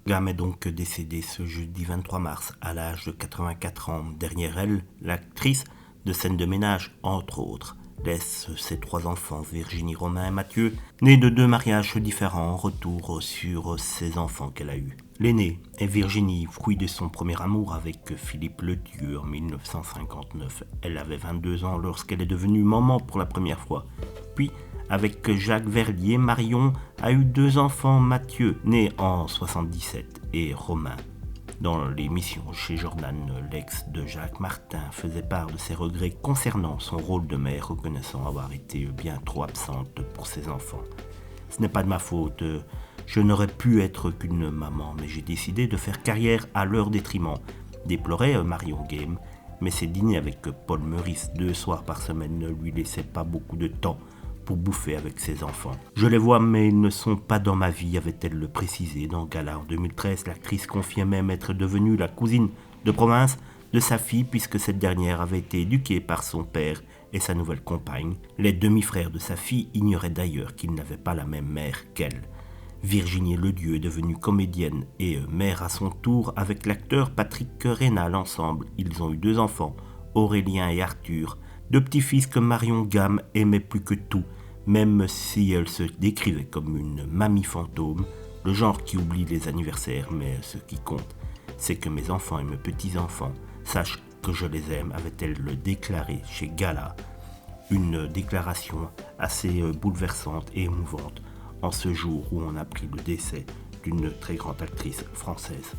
Gamme est donc décédée ce jeudi 23 mars à l'âge de 84 ans. Derrière elle, l'actrice de scène de ménage, entre autres, laisse ses 3 enfants, Virginie, Romain et Mathieu, nés de 2 mariages différents, retour sur ses enfants qu'elle a eus. L'aînée est Virginie, fruit de son premier amour avec Philippe Ledieu en 1959. Elle avait 22 ans lorsqu'elle est devenue maman pour la première fois. Puis, avec Jacques Verlier, Marion a eu 2 enfants, Mathieu, né en 1977, et Romain. Dans l'émission chez Jordan, l'ex de Jacques Martin faisait part de ses regrets concernant son rôle de mère, reconnaissant avoir été bien trop absente pour ses enfants. Ce n'est pas de ma faute, je n'aurais pu être qu'une maman, mais j'ai décidé de faire carrière à leur détriment, déplorait Marion Game, mais ses dîners avec Paul Meurice 2 soirs par semaine ne lui laissaient pas beaucoup de temps pour bouffer avec ses enfants. Je les vois, mais ils ne sont pas dans ma vie, avait-elle le précisé. Dans Gala en 2013, l'actrice confiait même être devenue la cousine de province de sa fille, puisque cette dernière avait été éduquée par son père et sa nouvelle compagne. Les demi-frères de sa fille ignoraient d'ailleurs qu'ils n'avaient pas la même mère qu'elle. Virginie Ledieu est devenue comédienne et mère à son tour avec l'acteur Patrick Rénal. Ensemble, ils ont eu 2 enfants, Aurélien et Arthur, 2 petits-fils que Marion Game aimait plus que tout, même si elle se décrivait comme une mamie fantôme, le genre qui oublie les anniversaires, mais ce qui compte, c'est que mes enfants et mes petits-enfants sachent que je les aime, avait-elle déclaré chez Gala. Une déclaration assez bouleversante et émouvante en ce jour où on a appris le décès d'une très grande actrice française.